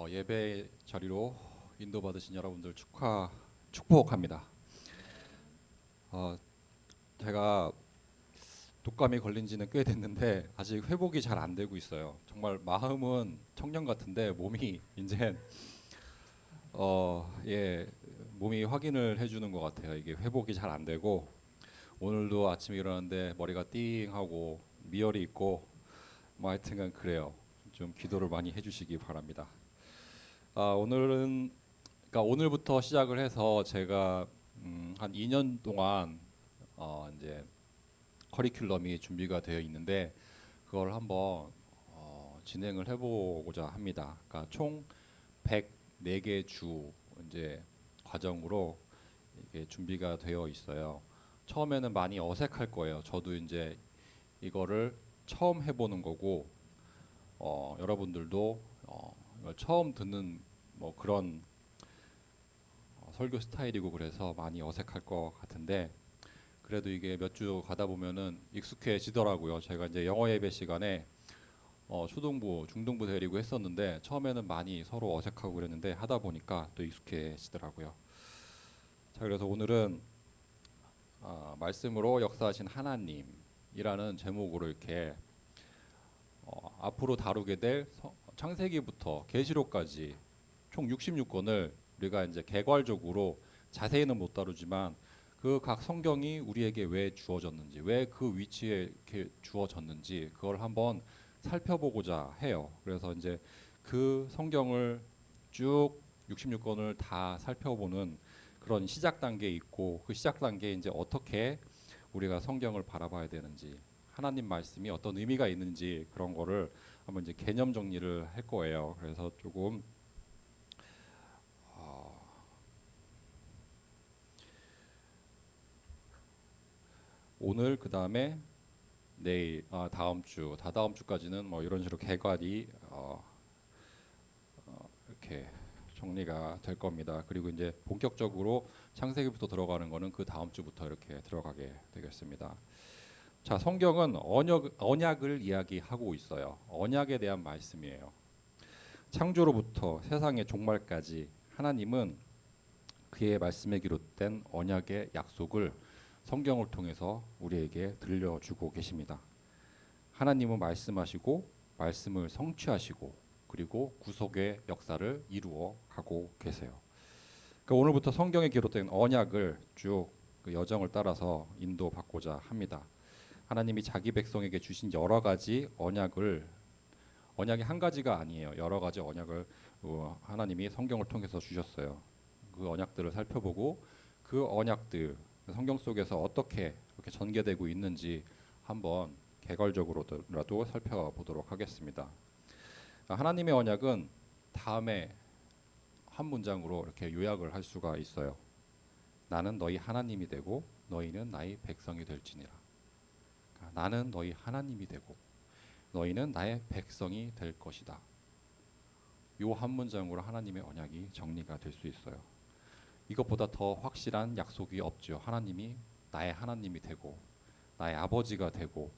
예배 자리로 인도받으신 여러분들 축복합니다. 어, 제가 독감이 걸린 지는 꽤 됐는데 아직 회복이 잘 안 되고 있어요. 정말 마음은 청년 같은데 몸이 이제 몸이 확인을 해주는 것 같아요. 이게 회복이 잘 안 되고 오늘도 아침에 일어났는데 머리가 띵하고 미열이 있고 뭐 하여튼간 그래요. 좀 기도를 많이 해주시기 바랍니다. 오늘은 그러니까 오늘부터 시작을 해서 제가 한 2년 동안 이제 커리큘럼이 준비가 되어 있는데 그걸 한번 진행을 해보고자 합니다. 그러니까 총 104개 주 이제 과정으로 이게 준비가 되어 있어요. 처음에는 많이 어색할 거예요. 저도 이제 이거를 처음 해보는 거고 여러분들도 이걸 처음 듣는 뭐 그런 설교 스타일이고 그래서 많이 어색할 것 같은데 그래도 이게 몇 주 가다 보면은 익숙해지더라고요. 제가 이제 영어 예배 시간에 초등부, 중등부 데리고 했었는데 처음에는 많이 서로 어색하고 그랬는데 하다 보니까 또 익숙해지더라고요. 자, 그래서 오늘은 말씀으로 역사하신 하나님이라는 제목으로 이렇게 앞으로 다루게 될 창세기부터 계시록까지 총 66권을 우리가 이제 개괄적으로 자세히는 못 다루지만 그 각 성경이 우리에게 왜 주어졌는지, 왜 그 위치에 이렇게 주어졌는지 그걸 한번 살펴보고자 해요. 그래서 이제 그 성경을 쭉 66권을 다 살펴보는 그런 시작 단계에 있고 그 시작 단계에 이제 어떻게 우리가 성경을 바라봐야 되는지 하나님 말씀이 어떤 의미가 있는지 그런 거를 한번 이제 개념 정리를 할 거예요. 그래서 조금 오늘 그 다음에 내일 다음 주 다다음 주까지는 뭐 이런 식으로 개괄이 이렇게 정리가 될 겁니다. 그리고 이제 본격적으로 창세기부터 들어가는 거는 그 다음 주부터 이렇게 들어가게 되겠습니다. 자, 성경은 언약을 이야기하고 있어요. 언약에 대한 말씀이에요. 창조로부터 세상의 종말까지 하나님은 그의 말씀에 기록된 언약의 약속을 성경을 통해서 우리에게 들려주고 계십니다. 하나님은 말씀하시고 말씀을 성취하시고 그리고 구속의 역사를 이루어 가고 계세요. 그러니까 오늘부터 성경에 기록된 언약을 쭉 그 여정을 따라서 인도받고자 합니다. 하나님이 자기 백성에게 주신 여러 가지 언약이 한 가지가 아니에요. 여러 가지 언약을 하나님이 성경을 통해서 주셨어요. 그 언약들을 살펴보고 그 언약들 성경 속에서 어떻게 이렇게 전개되고 있는지 한번 개괄적으로라도 살펴보도록 하겠습니다. 하나님의 언약은 다음에 한 문장으로 이렇게 요약을 할 수가 있어요. 나는 너희 하나님이 되고 너희는 나의 백성이 될지니라. 나는 너희 하나님이 되고 너희는 나의 백성이 될 것이다. 요 한 문장으로 하나님의 언약이 정리가 될 수 있어요. 이것보다 더 확실한 약속이 없죠. 하나님이 나의 하나님이 되고 나의 아버지가 되고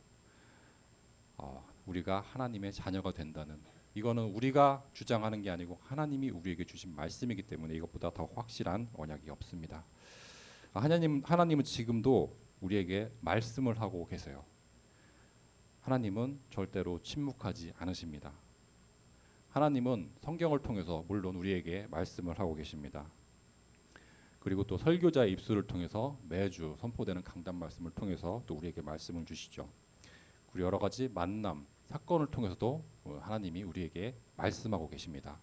우리가 하나님의 자녀가 된다는 이거는 우리가 주장하는 게 아니고 하나님이 우리에게 주신 말씀이기 때문에 이것보다 더 확실한 언약이 없습니다. 하나님은 지금도 우리에게 말씀을 하고 계세요. 하나님은 절대로 침묵하지 않으십니다. 하나님은 성경을 통해서 물론 우리에게 말씀을 하고 계십니다. 그리고 또 설교자의 입술을 통해서 매주 선포되는 강단 말씀을 통해서 또 우리에게 말씀을 주시죠. 그리고 여러 가지 만남, 사건을 통해서도 하나님이 우리에게 말씀하고 계십니다.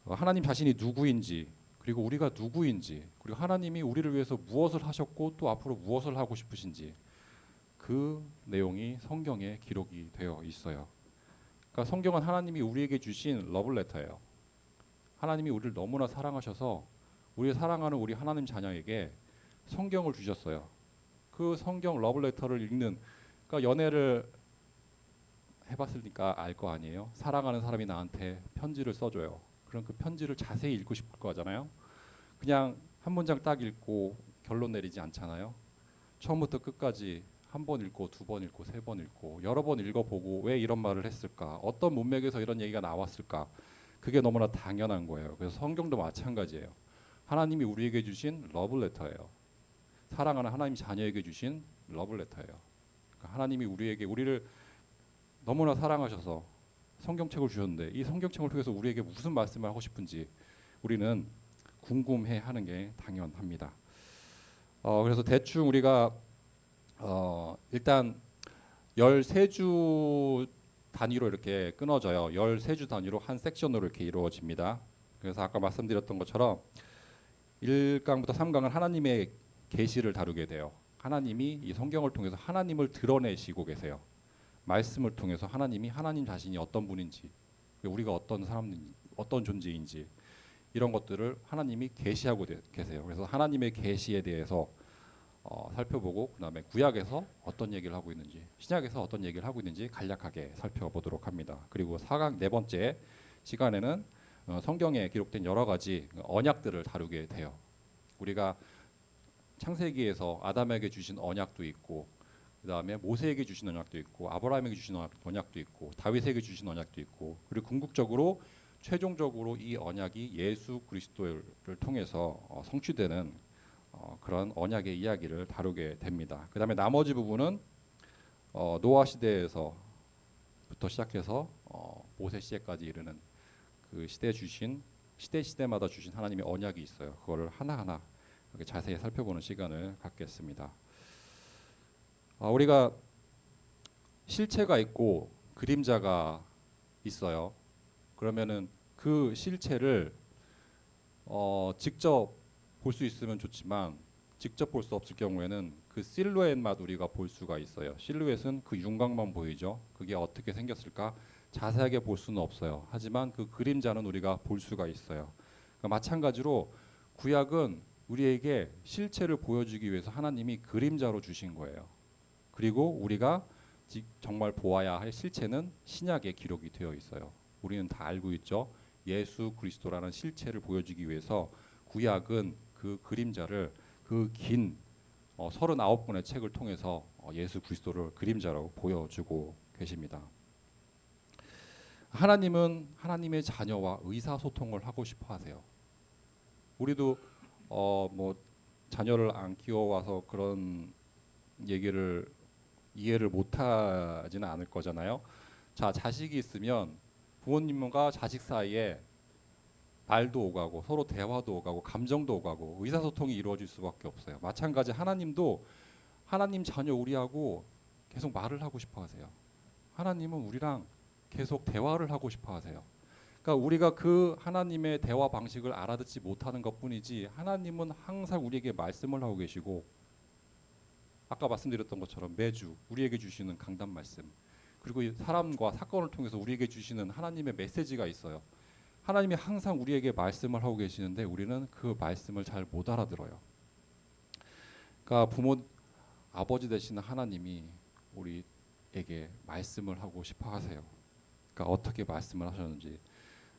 하나님 자신이 누구인지 그리고 우리가 누구인지 그리고 하나님이 우리를 위해서 무엇을 하셨고 또 앞으로 무엇을 하고 싶으신지 그 내용이 성경에 기록이 되어 있어요. 그러니까 성경은 하나님이 우리에게 주신 러블레터예요. 하나님이 우리를 너무나 사랑하셔서 우리 사랑하는 우리 하나님 자녀에게 성경을 주셨어요. 그 성경 러블레터를 읽는 그러니까 연애를 해봤으니까 알 거 아니에요. 사랑하는 사람이 나한테 편지를 써줘요. 그럼 그 편지를 자세히 읽고 싶을 거잖아요. 그냥 한 문장 딱 읽고 결론 내리지 않잖아요. 처음부터 끝까지 한 번 읽고 두 번 읽고 세 번 읽고 여러 번 읽어보고 왜 이런 말을 했을까? 어떤 문맥에서 이런 얘기가 나왔을까? 그게 너무나 당연한 거예요. 그래서 성경도 마찬가지예요. 하나님이 우리에게 주신 러브레터예요. 사랑하는 하나님 자녀에게 주신 러브레터예요. 그러니까 하나님이 우리를 너무나 사랑하셔서 성경책을 주셨는데 이 성경책을 통해서 우리에게 무슨 말씀을 하고 싶은지 우리는 궁금해하는 게 당연합니다. 그래서 대충 우리가 일단 13주 단위로 이렇게 끊어져요. 13주 단위로 한 섹션으로 이렇게 이루어집니다. 그래서 아까 말씀드렸던 것처럼 1강부터 3강은 하나님의 계시를 다루게 돼요. 하나님이 이 성경을 통해서 하나님을 드러내시고 계세요. 말씀을 통해서 하나님이 하나님 자신이 어떤 분인지, 우리가 어떤 사람인지, 어떤 존재인지 이런 것들을 하나님이 계시하고 계세요. 그래서 하나님의 계시에 대해서 살펴보고 그다음에 구약에서 어떤 얘기를 하고 있는지, 신약에서 어떤 얘기를 하고 있는지 간략하게 살펴보도록 합니다. 그리고 4강 네 번째 시간에는 성경에 기록된 여러 가지 언약들을 다루게 돼요. 우리가 창세기에서 아담에게 주신 언약도 있고 그다음에 모세에게 주신 언약도 있고 아브라함에게 주신 언약도 있고 다윗에게 주신 언약도 있고 그리고 궁극적으로 최종적으로 이 언약이 예수 그리스도를 통해서 성취되는 그런 언약의 이야기를 다루게 됩니다. 그다음에 나머지 부분은 노아 시대에서부터 시작해서 모세 시대까지 이르는 그 시대마다 주신 하나님의 언약이 있어요. 그거를 하나하나 이렇게 자세히 살펴보는 시간을 갖겠습니다. 우리가 실체가 있고 그림자가 있어요. 그러면은 그 실체를 직접 볼 수 있으면 좋지만 직접 볼 수 없을 경우에는 그 실루엣만 우리가 볼 수가 있어요. 실루엣은 그 윤곽만 보이죠. 그게 어떻게 생겼을까 자세하게 볼 수는 없어요. 하지만 그 그림자는 우리가 볼 수가 있어요. 그러니까 마찬가지로 구약은 우리에게 실체를 보여주기 위해서 하나님이 그림자로 주신 거예요. 그리고 우리가 정말 보아야 할 실체는 신약에 기록이 되어 있어요. 우리는 다 알고 있죠. 예수 그리스도라는 실체를 보여주기 위해서 구약은 그 그림자를 그 긴 39권의 책을 통해서 예수 그리스도를 그림자로 보여주고 계십니다. 하나님은 하나님의 자녀와 의사소통을 하고 싶어 하세요. 우리도 뭐 자녀를 안 키워와서 그런 얘기를 이해를 못하지는 않을 거잖아요. 자, 자식이 있으면 부모님과 자식 사이에 말도 오가고 서로 대화도 오가고 감정도 오가고 의사소통이 이루어질 수밖에 없어요. 마찬가지 하나님도 하나님 자녀 우리하고 계속 말을 하고 싶어 하세요. 하나님은 우리랑 계속 대화를 하고 싶어 하세요. 그러니까 우리가 그 하나님의 대화 방식을 알아듣지 못하는 것뿐이지 하나님은 항상 우리에게 말씀을 하고 계시고 아까 말씀드렸던 것처럼 매주 우리에게 주시는 강단 말씀 그리고 사람과 사건을 통해서 우리에게 주시는 하나님의 메시지가 있어요. 하나님이 항상 우리에게 말씀을 하고 계시는데 우리는 그 말씀을 잘 못 알아들어요. 그러니까 아버지 되시는 하나님이 우리에게 말씀을 하고 싶어 하세요. 그러니까 어떻게 말씀을 하셨는지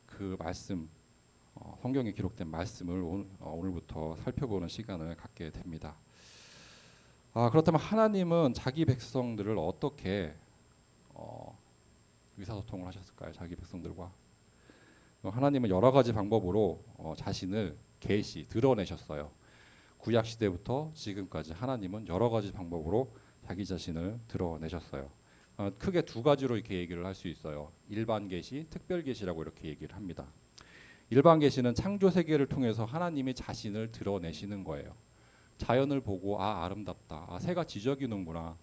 그 말씀 성경에 기록된 말씀을 오늘부터 살펴보는 시간을 갖게 됩니다. 그렇다면 하나님은 자기 백성들을 어떻게 의사소통을 하셨을까요? 자기 백성들과 하나님은 여러 가지 방법으로 자신을 드러내셨어요. 구약 시대부터 지금까지 하나님은 여러 가지 방법으로 자기 자신을 드러내셨어요. 크게 두 가지로 이렇게 얘기를 할 수 있어요. 일반 계시, 특별 계시라고 이렇게 얘기를 합니다. 일반 계시는 창조 세계를 통해서 하나님이 자신을 드러내시는 거예요. 자연을 보고 아름답다. 새가 지저귀는구나.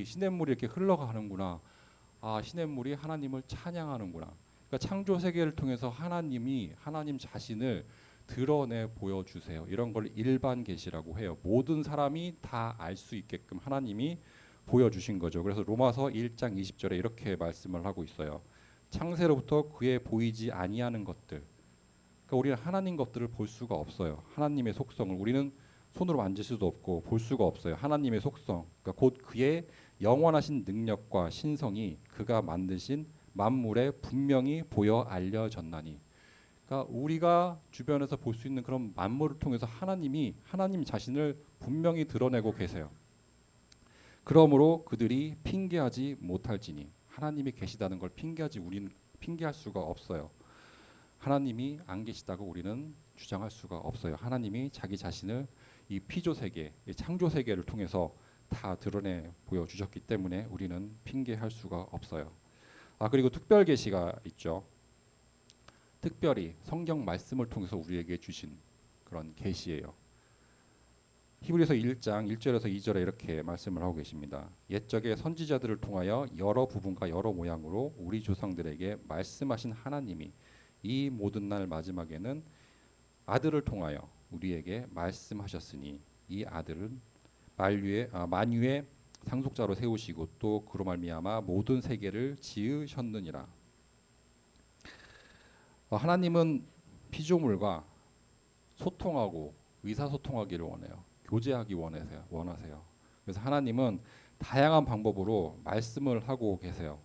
시냇물이 이렇게 흘러가는구나. 시냇물이 하나님을 찬양하는구나. 그러니까 창조 세계를 통해서 하나님 자신을 드러내 보여주세요. 이런 걸 일반 계시라고 해요. 모든 사람이 다 알 수 있게끔 하나님이 보여주신 거죠. 그래서 로마서 1장 20절에 이렇게 말씀을 하고 있어요. 창세로부터 그의 보이지 아니하는 것들. 그러니까 우리는 하나님 것들을 볼 수가 없어요. 하나님의 속성을 우리는 손으로 만질 수도 없고 볼 수가 없어요. 하나님의 속성, 그러니까 곧 그의 영원하신 능력과 신성이 그가 만드신 만물에 분명히 보여 알려졌나니. 그러니까 우리가 주변에서 볼 수 있는 그런 만물을 통해서 하나님 자신을 분명히 드러내고 계세요. 그러므로 그들이 핑계하지 못할지니 하나님이 계시다는 걸 우리는 핑계할 수가 없어요. 하나님이 안 계시다고 우리는 주장할 수가 없어요. 하나님이 자기 자신을 이 피조 세계, 이 창조 세계를 통해서 다 드러내 보여주셨기 때문에 우리는 핑계할 수가 없어요. 그리고 특별 계시가 있죠. 특별히 성경 말씀을 통해서 우리에게 주신 그런 계시예요. 히브리서 1장 1절에서 2절에 이렇게 말씀을 하고 계십니다. 옛적의 선지자들을 통하여 여러 부분과 여러 모양으로 우리 조상들에게 말씀하신 하나님이 이 모든 날 마지막에는 아들을 통하여 우리에게 말씀하셨으니 이 아들은 만유의 상속자로 세우시고 또 그로 말미암아 모든 세계를 지으셨느니라. 하나님은 피조물과 소통하고 의사소통하기를 원해요. 교제하기 원하세요. 그래서 하나님은 다양한 방법으로 말씀을 하고 계세요.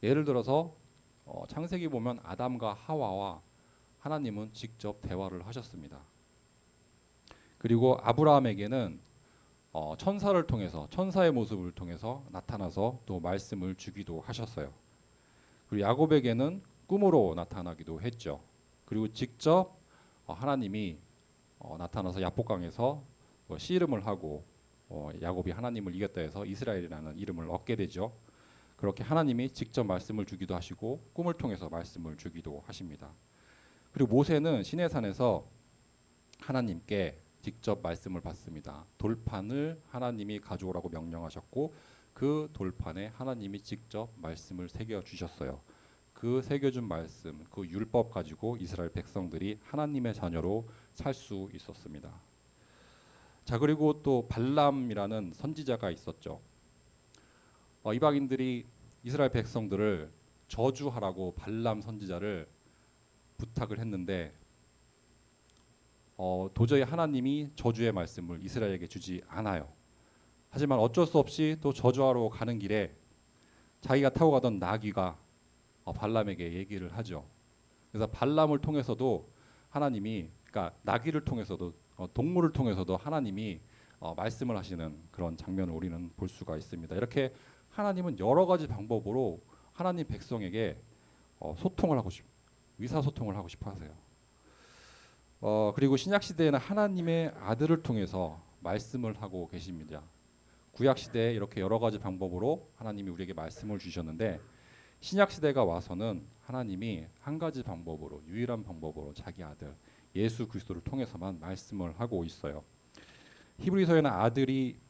예를 들어서 창세기 보면 아담과 하와와 하나님은 직접 대화를 하셨습니다. 그리고 아브라함에게는 천사를 통해서 천사의 모습을 통해서 나타나서 또 말씀을 주기도 하셨어요. 그리고 야곱에게는 꿈으로 나타나기도 했죠. 그리고 직접 하나님이 나타나서 야복강에서 씨름을 하고 야곱이 하나님을 이겼다 해서 이스라엘이라는 이름을 얻게 되죠. 그렇게 하나님이 직접 말씀을 주기도 하시고 꿈을 통해서 말씀을 주기도 하십니다. 그리고 모세는 시내산에서 하나님께 직접 말씀을 받습니다. 돌판을 하나님이 가져오라고 명령하셨고 그 돌판에 하나님이 직접 말씀을 새겨 주셨어요. 그 새겨준 말씀, 그 율법 가지고 이스라엘 백성들이 하나님의 자녀로 살 수 있었습니다. 자, 그리고 또 발람이라는 선지자가 있었죠. 이방인들이 이스라엘 백성들을 저주하라고 발람 선지자를 부탁을 했는데 도저히 하나님이 저주의 말씀을 이스라엘에게 주지 않아요. 하지만 어쩔 수 없이 또 저주하러 가는 길에 자기가 타고 가던 나귀가 발람에게 얘기를 하죠. 그래서 발람을 통해서도 하나님이, 그러니까 나귀를 통해서도 동물을 통해서도 하나님이 말씀을 하시는 그런 장면을 우리는 볼 수가 있습니다. 이렇게 하나님은 여러 가지 방법으로 하나님 백성에게 의사소통을 하고 싶어 하세요. 그리고 신약 시대에는 하나님의 아들을 통해서 말씀을 하고 계십니다. 구약 시대에 이렇게 여러 가지 방법으로 하나님이 우리에게 말씀을 주셨는데 신약 시대가 와서는 하나님이 한 가지 방법으로, 유일한 방법으로 자기 아들 예수 그리스도를 통해서만 말씀을 하고 있어요. 히브리서에는 아들이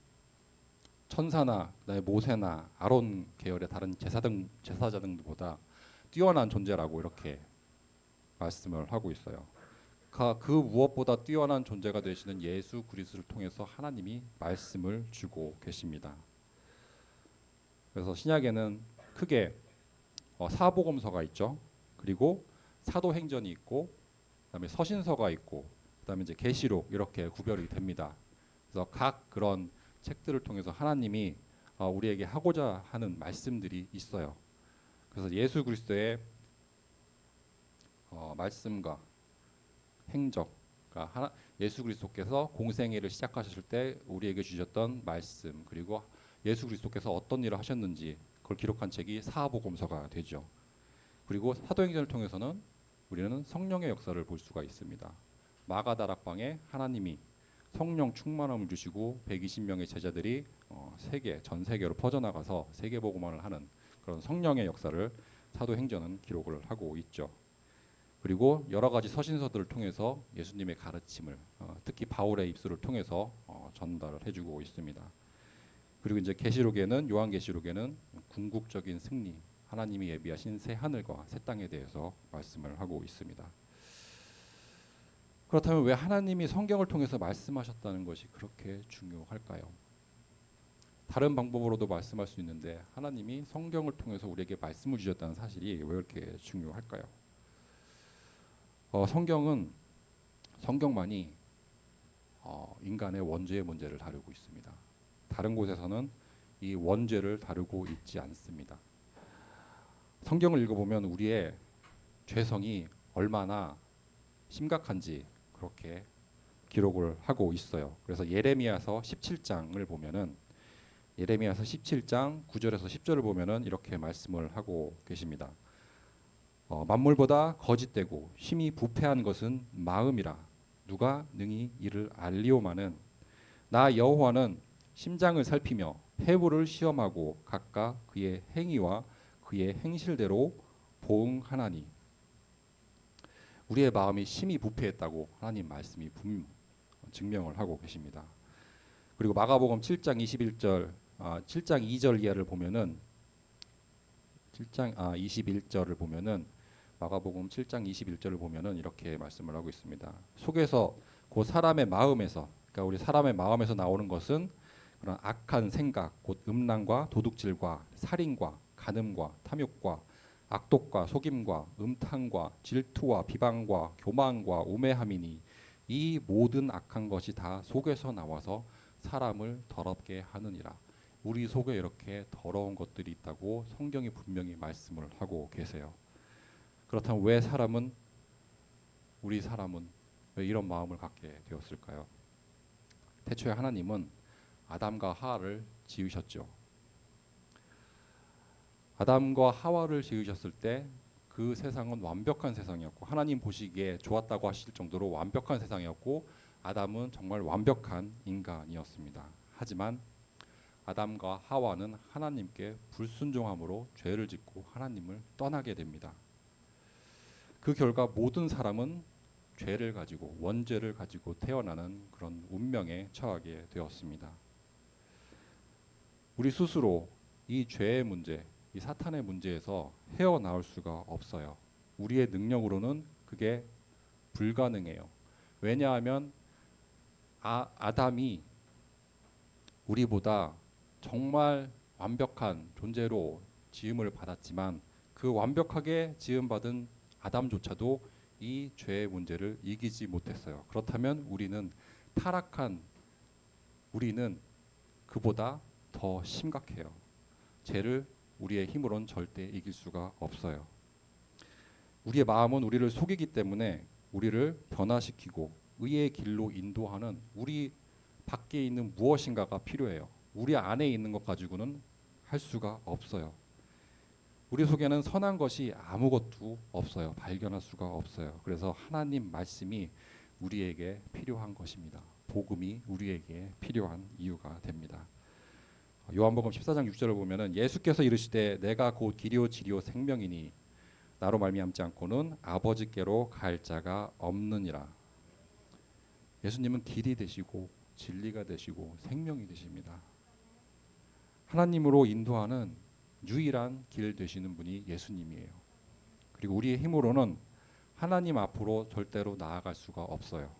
천사나 그다음에 모세나 아론 계열의 다른 제사자 등보다 뛰어난 존재라고 이렇게 말씀을 하고 있어요. 그 무엇보다 뛰어난 존재가 되시는 예수 그리스도를 통해서 하나님이 말씀을 주고 계십니다. 그래서 신약에는 크게 사복음서가 있죠. 그리고 사도행전이 있고, 그다음에 서신서가 있고, 그다음에 이제 계시록 이렇게 구별이 됩니다. 그래서 각 그런 책들을 통해서 하나님이 우리에게 하고자 하는 말씀들이 있어요. 그래서 예수 그리스도의 말씀과 행적, 그러니까 예수 그리스도께서 공생애를 시작하셨을 때 우리에게 주셨던 말씀, 그리고 예수 그리스도께서 어떤 일을 하셨는지 그걸 기록한 책이 사복음서가 되죠. 그리고 사도행전을 통해서는 우리는 성령의 역사를 볼 수가 있습니다. 마가다락방에 하나님이 성령 충만함을 주시고 120명의 제자들이 전 세계로 퍼져나가서 세계복음화를 하는 그런 성령의 역사를 사도행전은 기록을 하고 있죠. 그리고 여러 가지 서신서들을 통해서 예수님의 가르침을 특히 바울의 입술을 통해서 전달을 해주고 있습니다. 그리고 이제 계시록에는 요한계시록에는 궁극적인 승리, 하나님이 예비하신 새 하늘과 새 땅에 대해서 말씀을 하고 있습니다. 그렇다면 왜 하나님이 성경을 통해서 말씀하셨다는 것이 그렇게 중요할까요? 다른 방법으로도 말씀할 수 있는데 하나님이 성경을 통해서 우리에게 말씀을 주셨다는 사실이 왜 이렇게 중요할까요? 성경만이 인간의 원죄의 문제를 다루고 있습니다. 다른 곳에서는 이 원죄를 다루고 있지 않습니다. 성경을 읽어보면 우리의 죄성이 얼마나 심각한지 그렇게 기록을 하고 있어요. 그래서 예레미야서 17장을 보면은 예레미야서 17장 9절에서 10절을 보면은 이렇게 말씀을 하고 계십니다. 만물보다 거짓되고 힘이 부패한 것은 마음이라 누가 능히 이를 알리오마는 나 여호와는 심장을 살피며 폐부를 시험하고 각각 그의 행위와 그의 행실대로 보응하나니. 우리의 마음이 심히 부패했다고 하나님 말씀이 증명을 하고 계십니다. 그리고 마가복음 7장 21절 7장 2절 이하를 보면은 21절을 보면은 마가복음 7장 21절을 보면은 이렇게 말씀을 하고 있습니다. 속에서 곧 사람의 마음에서, 그러니까 우리 사람의 마음에서 나오는 것은 그런 악한 생각, 곧 음란과 도둑질과 살인과 간음과 탐욕과 악독과 속임과 음탕과 질투와 비방과 교만과 우매함이니 이 모든 악한 것이 다 속에서 나와서 사람을 더럽게 하느니라. 우리 속에 이렇게 더러운 것들이 있다고 성경이 분명히 말씀을 하고 계세요. 그렇다면 왜 우리 사람은 왜 이런 마음을 갖게 되었을까요? 태초에 하나님은 아담과 하와를 지으셨죠. 아담과 하와를 지으셨을 때 그 세상은 완벽한 세상이었고 하나님 보시기에 좋았다고 하실 정도로 완벽한 세상이었고 아담은 정말 완벽한 인간이었습니다. 하지만 아담과 하와는 하나님께 불순종함으로 죄를 짓고 하나님을 떠나게 됩니다. 그 결과 모든 사람은 죄를 가지고 원죄를 가지고 태어나는 그런 운명에 처하게 되었습니다. 우리 스스로 이 죄의 문제, 이 사탄의 문제에서 헤어나올 수가 없어요. 우리의 능력으로는 그게 불가능해요. 왜냐하면 아담이 우리보다 정말 완벽한 존재로 지음을 받았지만 그 완벽하게 지음받은 아담조차도 이 죄의 문제를 이기지 못했어요. 그렇다면 우리는 그보다 더 심각해요. 죄를 우리의 힘으로는 절대 이길 수가 없어요. 우리의 마음은 우리를 속이기 때문에 우리를 변화시키고 의의 길로 인도하는 우리 밖에 있는 무엇인가가 필요해요. 우리 안에 있는 것 가지고는 할 수가 없어요. 우리 속에는 선한 것이 아무것도 없어요. 발견할 수가 없어요. 그래서 하나님 말씀이 우리에게 필요한 것입니다. 복음이 우리에게 필요한 이유가 됩니다. 요한복음 14장 6절을 보면은 예수께서 이르시되 내가 곧 길이요 진리요 생명이니 나로 말미암지 않고는 아버지께로 갈 자가 없느니라. 예수님은 길이 되시고 진리가 되시고 생명이 되십니다. 하나님으로 인도하는 유일한 길 되시는 분이 예수님이에요. 그리고 우리의 힘으로는 하나님 앞으로 절대로 나아갈 수가 없어요.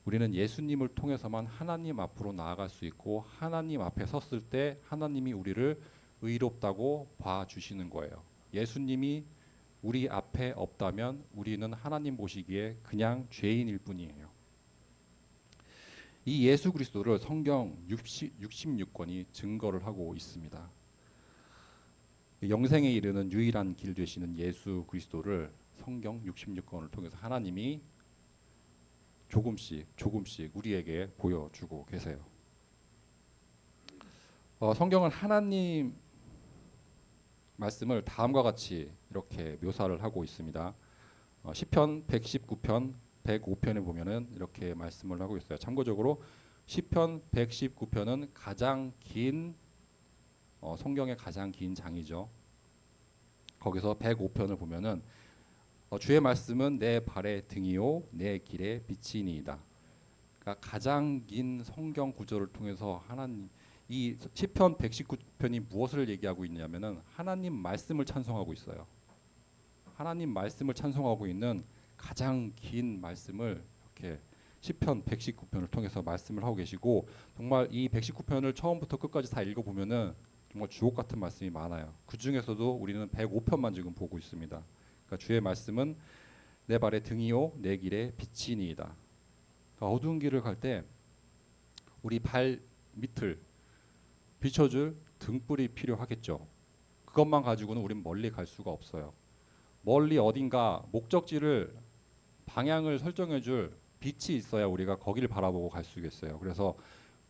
우리는 예수님을 통해서만 하나님 앞으로 나아갈 수 있고 하나님 앞에 섰을 때 하나님이 우리를 의롭다고 봐주시는 거예요. 예수님이 우리 앞에 없다면 우리는 하나님 보시기에 그냥 죄인일 뿐이에요. 이 예수 그리스도를 성경 66권이 증거를 하고 있습니다. 영생에 이르는 유일한 길 되시는 예수 그리스도를 성경 66권을 통해서 하나님이 조금씩 우리에게 보여주고 계세요. 성경은 하나님 말씀을 다음과 같이 이렇게 묘사를 하고 있습니다. 시편 119편 105편에 보면은 이렇게 말씀을 하고 있어요. 참고적으로 시편 119편은 가장 긴 성경의 가장 긴 장이죠. 거기서 105편을 보면은 주의 말씀은 내 발의 등이요 내 길의 빛이니이다. 그러니까 가장 긴 성경 구절을 통해서 하나님 이 시편 119편이 무엇을 얘기하고 있냐면은 하나님 말씀을 찬송하고 있어요. 하나님 말씀을 찬송하고 있는 가장 긴 말씀을 이렇게 시편 119편을 통해서 말씀을 하고 계시고 정말 이 119편을 처음부터 끝까지 다 읽어 보면은 정말 주옥 같은 말씀이 많아요. 그 중에서도 우리는 105편만 지금 보고 있습니다. 그러니까 주의 말씀은 내 발의 등이요 내 길의 빛이니이다. 그러니까 어두운 길을 갈 때 우리 발 밑을 비춰줄 등불이 필요하겠죠. 그것만 가지고는 우린 멀리 갈 수가 없어요. 멀리 어딘가 목적지를 방향을 설정해줄 빛이 있어야 우리가 거기를 바라보고 갈 수 있겠어요. 그래서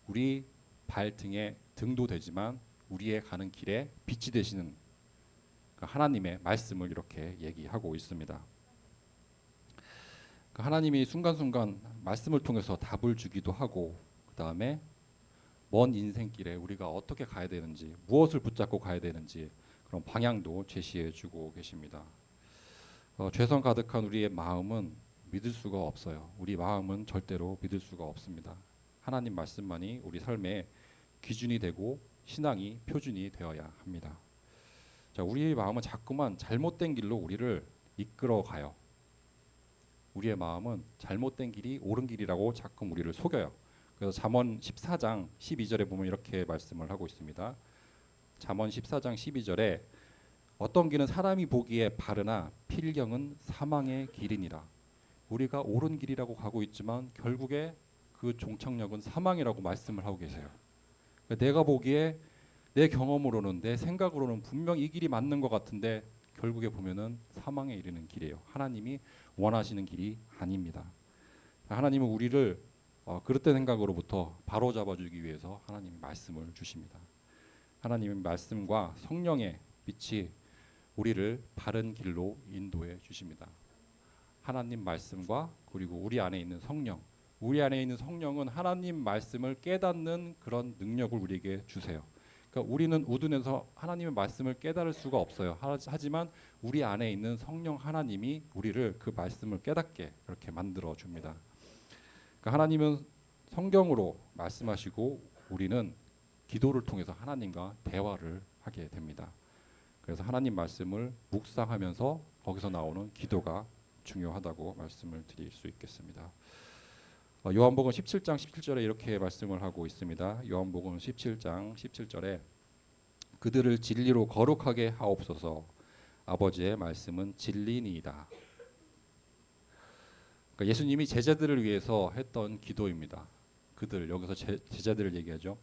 우리 발등에 등도 되지만 우리의 가는 길에 빛이 되시는 하나님의 말씀을 이렇게 얘기하고 있습니다. 하나님이 순간순간 말씀을 통해서 답을 주기도 하고, 그 다음에 먼 인생길에 우리가 어떻게 가야 되는지, 무엇을 붙잡고 가야 되는지 그런 방향도 제시해주고 계십니다. 죄성 가득한 우리의 마음은 믿을 수가 없어요. 우리 마음은 절대로 믿을 수가 없습니다. 하나님 말씀만이 우리 삶의 기준이 되고 신앙이 표준이 되어야 합니다. 자, 우리의 마음은 자꾸만 잘못된 길로 우리를 이끌어 가요. 우리의 마음은 잘못된 길이 옳은 길이라고 자꾸 우리를 속여요. 그래서 잠언 14장 12절에 보면 이렇게 말씀을 하고 있습니다. 잠언 14장 12절에 어떤 길은 사람이 보기에 바르나 필경은 사망의 길이니라. 우리가 옳은 길이라고 가고 있지만 결국에 그 종착역은 사망이라고 말씀을 하고 계세요. 그러니까 내가 보기에 내 경험으로는 내 생각으로는 분명 이 길이 맞는 것 같은데 결국에 보면은 사망에 이르는 길이에요. 하나님이 원하시는 길이 아닙니다. 하나님은 우리를 그릇된 생각으로부터 바로 잡아주기 위해서 하나님이 말씀을 주십니다. 하나님의 말씀과 성령의 빛이 우리를 바른 길로 인도해 주십니다. 하나님 말씀과 그리고 우리 안에 있는 성령, 우리 안에 있는 성령은 하나님 말씀을 깨닫는 그런 능력을 우리에게 주세요. 그러니까 우리는 우둔해서 하나님의 말씀을 깨달을 수가 없어요. 하지만 우리 안에 있는 성령 하나님이 우리를 그 말씀을 깨닫게 그렇게 만들어 줍니다. 그러니까 하나님은 성경으로 말씀하시고 우리는 기도를 통해서 하나님과 대화를 하게 됩니다. 그래서 하나님 말씀을 묵상하면서 거기서 나오는 기도가 중요하다고 말씀을 드릴 수 있겠습니다. 요한복음 17장 17절에 이렇게 말씀을 하고 있습니다. 요한복음 17장 17절에 그들을 진리로 거룩하게 하옵소서. 아버지의 말씀은 진리니이다. 그러니까 예수님이 제자들을 위해서 했던 기도입니다. 그들 여기서 제자들을 얘기하죠.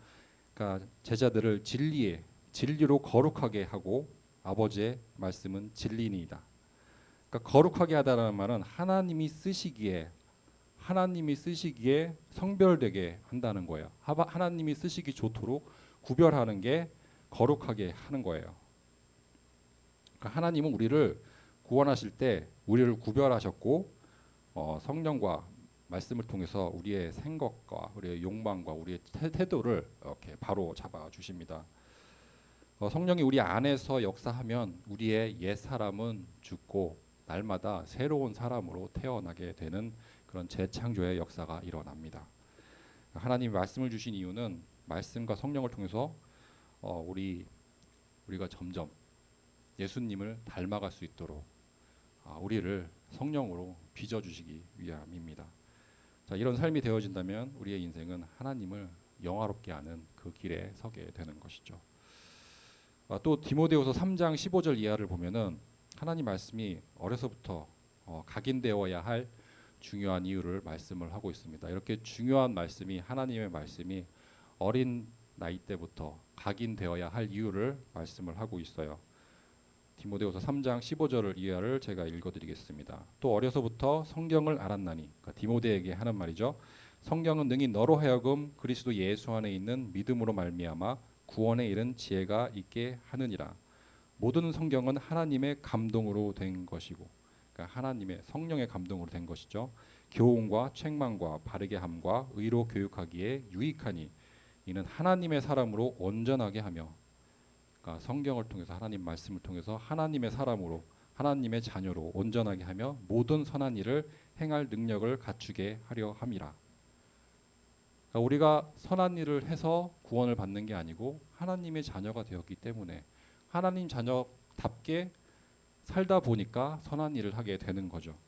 그러니까 제자들을 진리로 거룩하게 하고 아버지의 말씀은 진리니이다. 그러니까 거룩하게 하다라는 말은 하나님이 쓰시기에 성별되게 한다는 거예요. 하나님이 쓰시기 좋도록 구별하는 게 거룩하게 하는 거예요. 그러니까 하나님은 우리를 구원하실 때 우리를 구별하셨고 성령과 말씀을 통해서 우리의 생각과 우리의 욕망과 우리의 태도를 이렇게 바로 잡아 주십니다. 성령이 우리 안에서 역사하면 우리의 옛 사람은 죽고 날마다 새로운 사람으로 태어나게 되는 그런 재창조의 역사가 일어납니다. 하나님이 말씀을 주신 이유는 말씀과 성령을 통해서 우리가 점점 예수님을 닮아갈 수 있도록 우리를 성령으로 빚어주시기 위함입니다. 자, 이런 삶이 되어진다면 우리의 인생은 하나님을 영화롭게 하는 그 길에 서게 되는 것이죠. 또 디모데후서 3장 15절 이하를 보면은 하나님 말씀이 어려서부터 각인되어야 할 중요한 이유를 말씀을 하고 있습니다. 이렇게 중요한 말씀이 하나님의 말씀이 어린 나이 때부터 각인되어야 할 이유를 말씀을 하고 있어요. 디모데후서 3장 15절을 이하를 제가 읽어드리겠습니다. 또 어려서부터 성경을 알았나니, 그러니까 디모데에게 하는 말이죠. 성경은 능히 너로 하여금 그리스도 예수 안에 있는 믿음으로 말미암아 구원에 이른 지혜가 있게 하느니라. 모든 성경은 하나님의 감동으로 된 것이고, 그러니까 하나님의 성령의 감동으로 된 것이죠. 교훈과 책망과 바르게 함과 의로 교육하기에 유익하니 이는 하나님의 사람으로 온전하게 하며, 그러니까 성경을 통해서 하나님 말씀을 통해서 하나님의 사람으로 하나님의 자녀로 온전하게 하며 모든 선한 일을 행할 능력을 갖추게 하려 함이라. 그러니까 우리가 선한 일을 해서 구원을 받는 게 아니고 하나님의 자녀가 되었기 때문에 하나님 자녀답게 살다 보니까 선한 일을 하게 되는 거죠.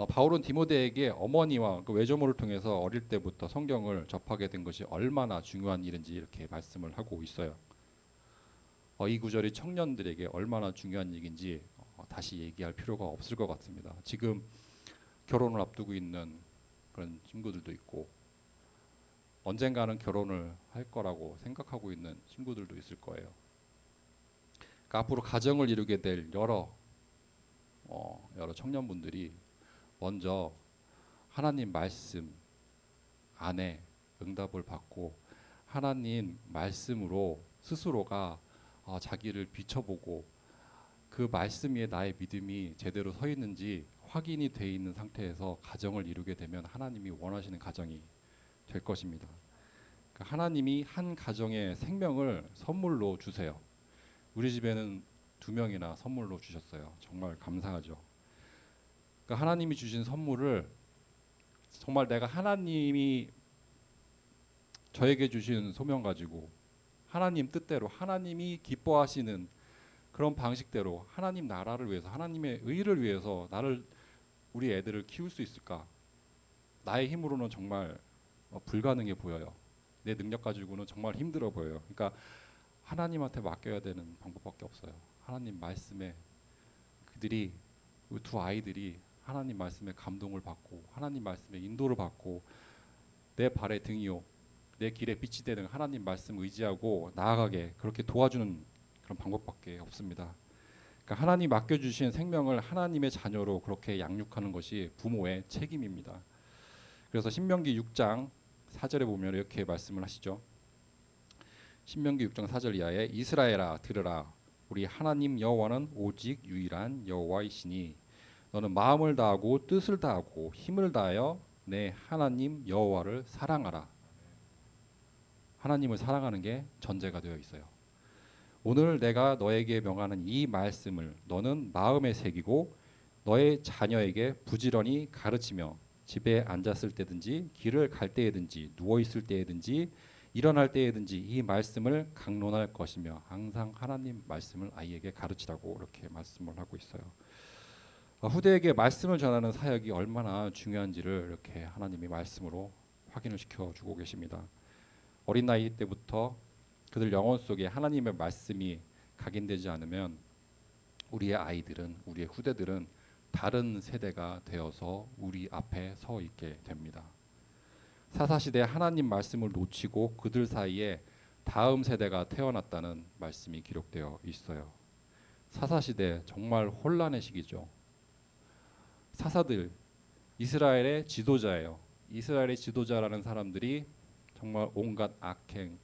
바울은 디모데에게 어머니와 그 외조모를 통해서 어릴 때부터 성경을 접하게 된 것이 얼마나 중요한 일인지 이렇게 말씀을 하고 있어요. 이 구절이 청년들에게 얼마나 중요한 얘기인지 다시 얘기할 필요가 없을 것 같습니다. 지금 결혼을 앞두고 있는 그런 친구들도 있고 언젠가는 결혼을 할 거라고 생각하고 있는 친구들도 있을 거예요. 그러니까 앞으로 가정을 이루게 될 여러 청년분들이 먼저 하나님 말씀 안에 응답을 받고 하나님 말씀으로 스스로가 자기를 비춰보고 그 말씀 위에 나의 믿음이 제대로 서 있는지 확인이 돼 있는 상태에서 가정을 이루게 되면 하나님이 원하시는 가정이 될 것입니다. 그러니까 하나님이 한 가정의 생명을 선물로 주세요. 우리 집에는 2명이나 선물로 주셨어요. 정말 감사하죠. 그러니까 하나님이 주신 선물을 정말 내가 하나님이 저에게 주신 소명 가지고 하나님 뜻대로 하나님이 기뻐하시는 그런 방식대로 하나님 나라를 위해서 하나님의 의를 위해서 우리 애들을 키울 수 있을까? 나의 힘으로는 정말 불가능해 보여요. 내 능력 가지고는 정말 힘들어 보여요. 그러니까 하나님한테 맡겨야 되는 방법밖에 없어요. 하나님 말씀에 그들이 그 두 아이들이 하나님 말씀에 감동을 받고 하나님 말씀에 인도를 받고 내 발의 등이요 내 길에 빛이 되는 하나님 말씀 의지하고 나아가게 그렇게 도와주는 그런 방법밖에 없습니다. 그러니까 하나님 맡겨주신 생명을 하나님의 자녀로 그렇게 양육하는 것이 부모의 책임입니다. 그래서 신명기 6장 4절에 보면 이렇게 말씀을 하시죠. 신명기 6장 4절 이하에 이스라엘아 들으라 우리 하나님 여호와는 오직 유일한 여호와이시니 너는 마음을 다하고 뜻을 다하고 힘을 다하여 내 하나님 여호와를 사랑하라. 하나님을 사랑하는 게 전제가 되어 있어요. 오늘 내가 너에게 명하는 이 말씀을 너는 마음에 새기고 너의 자녀에게 부지런히 가르치며 집에 앉았을 때든지 길을 갈 때에든지 누워 있을 때에든지 일어날 때에든지 이 말씀을 강론할 것이며 항상 하나님 말씀을 아이에게 가르치라고 이렇게 말씀을 하고 있어요. 후대에게 말씀을 전하는 사역이 얼마나 중요한지를 이렇게 하나님이 말씀으로 확인을 시켜주고 계십니다. 어린 나이 때부터 그들 영혼 속에 하나님의 말씀이 각인되지 않으면 우리의 아이들은 우리의 후대들은 다른 세대가 되어서 우리 앞에 서 있게 됩니다. 사사시대 하나님 말씀을 놓치고 그들 사이에 다음 세대가 태어났다는 말씀이 기록되어 있어요. 사사시대 정말 혼란의 시기죠. 사사들 이스라엘의 지도자예요. 이스라엘의 지도자라는 사람들이 정말 온갖 악행,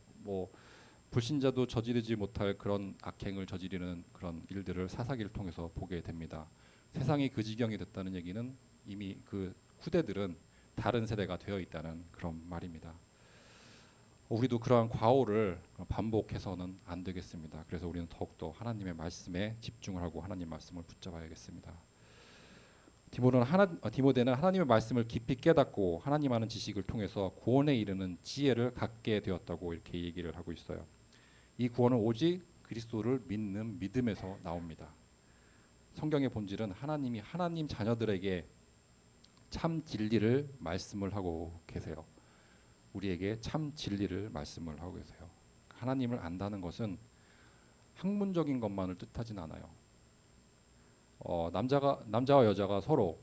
불신자도 저지르지 못할 그런 악행을 저지르는 그런 일들을 사사기를 통해서 보게 됩니다. 세상이 그 지경이 됐다는 얘기는 이미 그 후대들은 다른 세대가 되어 있다는 그런 말입니다. 우리도 그러한 과오를 반복해서는 안 되겠습니다. 그래서 우리는 더욱더 하나님의 말씀에 집중을 하고 하나님 말씀을 붙잡아야겠습니다. 디모데는 하나님의 말씀을 깊이 깨닫고 하나님 아는 지식을 통해서 구원에 이르는 지혜를 갖게 되었다고 이렇게 얘기를 하고 있어요. 이 구원은 오직 그리스도를 믿는 믿음에서 나옵니다. 성경의 본질은 하나님이 하나님 자녀들에게 참 진리를 말씀을 하고 계세요. 우리에게 참 진리를 말씀을 하고 계세요. 하나님을 안다는 것은 학문적인 것만을 뜻하진 않아요. 남자와 여자가 서로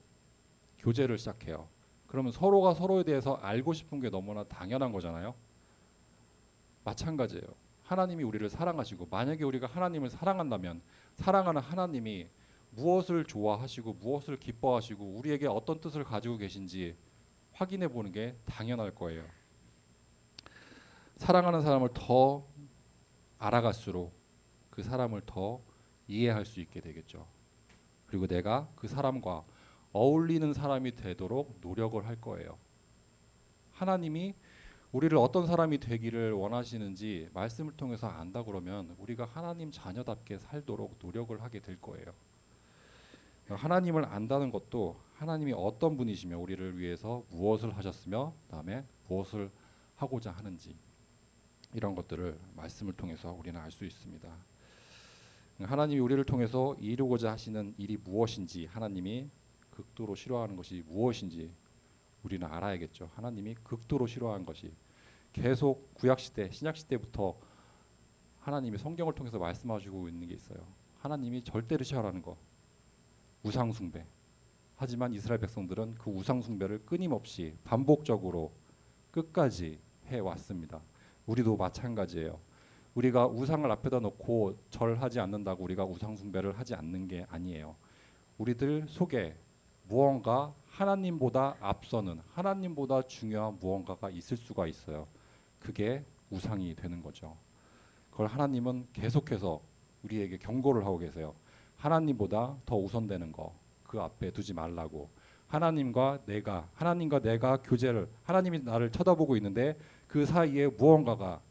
교제를 시작해요. 그러면 서로가 서로에 대해서 알고 싶은 게 너무나 당연한 거잖아요. 마찬가지예요. 하나님이 우리를 사랑하시고 만약에 우리가 하나님을 사랑한다면 사랑하는 하나님이 무엇을 좋아하시고 무엇을 기뻐하시고 우리에게 어떤 뜻을 가지고 계신지 확인해 보는 게 당연할 거예요. 사랑하는 사람을 더 알아갈수록 그 사람을 더 이해할 수 있게 되겠죠. 그리고 내가 그 사람과 어울리는 사람이 되도록 노력을 할 거예요. 하나님이 우리를 어떤 사람이 되기를 원하시는지 말씀을 통해서 안다 그러면 우리가 하나님 자녀답게 살도록 노력을 하게 될 거예요. 하나님을 안다는 것도 하나님이 어떤 분이시며 우리를 위해서 무엇을 하셨으며 그다음에 무엇을 하고자 하는지 이런 것들을 말씀을 통해서 우리는 알 수 있습니다. 하나님이 우리를 통해서 이루고자 하시는 일이 무엇인지 하나님이 극도로 싫어하는 것이 무엇인지 우리는 알아야겠죠. 하나님이 극도로 싫어하는 것이 계속 구약시대 신약시대부터 하나님이 성경을 통해서 말씀하시고 있는 게 있어요. 하나님이 절대로 싫어하는 것 우상숭배. 하지만 이스라엘 백성들은 그 우상숭배를 끊임없이 반복적으로 끝까지 해왔습니다. 우리도 마찬가지예요. 우리가 우상을 앞에다 놓고 절하지 않는다고 우리가 우상숭배를 하지 않는 게 아니에요. 우리들 속에 무언가 하나님보다 앞서는 하나님보다 중요한 무언가가 있을 수가 있어요. 그게 우상이 되는 거죠. 그걸 하나님은 계속해서 우리에게 경고를 하고 계세요. 하나님보다 더 우선되는 거 그 앞에 두지 말라고. 하나님과 내가 교제를, 하나님이 나를 쳐다보고 있는데 그 사이에 무언가가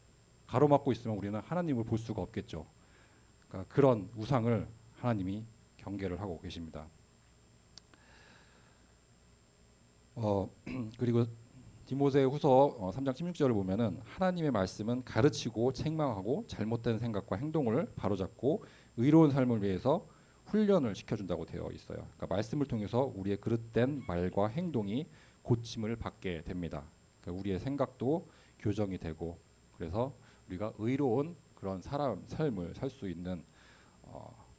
가로막고 있으면 우리는 하나님을 볼 수가 없겠죠. 그러니까 그런 우상을 하나님이 경계를 하고 계십니다. 그리고 디모데후서 3장 16절을 보면은 하나님의 말씀은 가르치고 책망하고 잘못된 생각과 행동을 바로잡고 의로운 삶을 위해서 훈련을 시켜준다고 되어 있어요. 그러니까 말씀을 통해서 우리의 그릇된 말과 행동이 고침을 받게 됩니다. 그러니까 우리의 생각도 교정이 되고, 그래서 우리가 의로운 그런 삶을 살 수 있는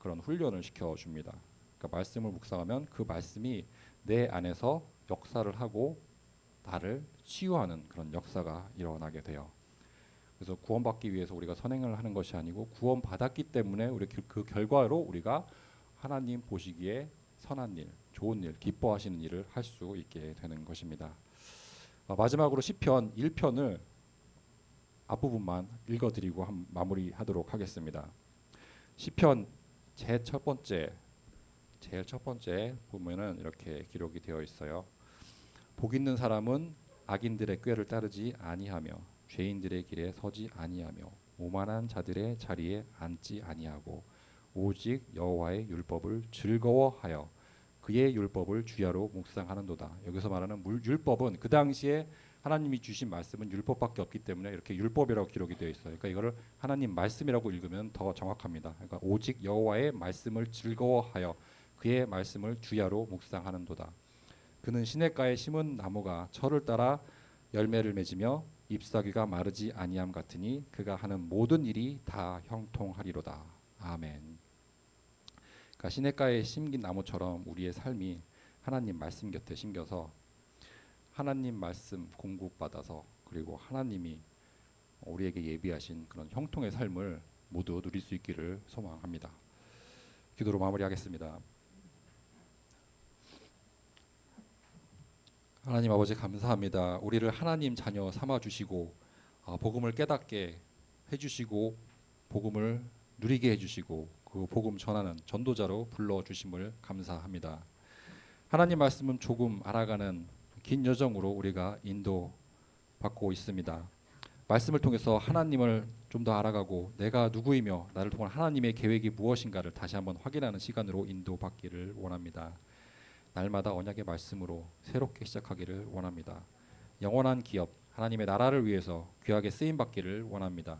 그런 훈련을 시켜줍니다. 그러니까 말씀을 묵상하면 그 말씀이 내 안에서 역사를 하고 나를 치유하는 그런 역사가 일어나게 돼요. 그래서 구원받기 위해서 우리가 선행을 하는 것이 아니고 구원받았기 때문에 우리 그 결과로 우리가 하나님 보시기에 선한 일, 좋은 일, 기뻐하시는 일을 할 수 있게 되는 것입니다. 마지막으로 시편 1편을 앞부분만 읽어드리고 마무리하도록 하겠습니다. 시편 제일 첫 번째 보면은 이렇게 기록이 되어 있어요. 복 있는 사람은 악인들의 꾀를 따르지 아니하며 죄인들의 길에 서지 아니하며 오만한 자들의 자리에 앉지 아니하고 오직 여호와의 율법을 즐거워하여 그의 율법을 주야로 묵상하는도다. 여기서 말하는 율법은 그 당시에 하나님이 주신 말씀은 율법밖에 없기 때문에 이렇게 율법이라고 기록이 되어 있어요. 그러니까 이거를 하나님 말씀이라고 읽으면 더 정확합니다. 그러니까 오직 여호와의 말씀을 즐거워하여 그의 말씀을 주야로 묵상하는도다. 그는 시냇가에 심은 나무가 철을 따라 열매를 맺으며 잎사귀가 마르지 아니함 같으니 그가 하는 모든 일이 다 형통하리로다. 아멘. 그러니까 시냇가에 심긴 나무처럼 우리의 삶이 하나님 말씀 곁에 심겨서 하나님 말씀 공급받아서, 그리고 하나님이 우리에게 예비하신 그런 형통의 삶을 모두 누릴 수 있기를 소망합니다. 기도로 마무리하겠습니다. 하나님 아버지 감사합니다. 우리를 하나님 자녀 삼아 주시고 복음을 깨닫게 해주시고 복음을 누리게 해주시고 그 복음 전하는 전도자로 불러주심을 감사합니다. 하나님 말씀은 조금 알아가는 긴 여정으로 우리가 인도받고 있습니다. 말씀을 통해서 하나님을 좀 더 알아가고 내가 누구이며 나를 통한 하나님의 계획이 무엇인가를 다시 한번 확인하는 시간으로 인도받기를 원합니다. 날마다 언약의 말씀으로 새롭게 시작하기를 원합니다. 영원한 기업, 하나님의 나라를 위해서 귀하게 쓰임받기를 원합니다.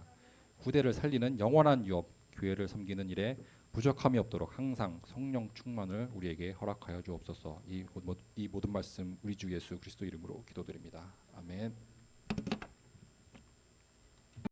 후대를 살리는 영원한 유업, 교회를 섬기는 일에 부족함이 없도록 항상 성령 충만을 우리에게 허락하여 주옵소서. 이 모든 말씀 우리 주 예수 그리스도 이름으로 기도드립니다. 아멘.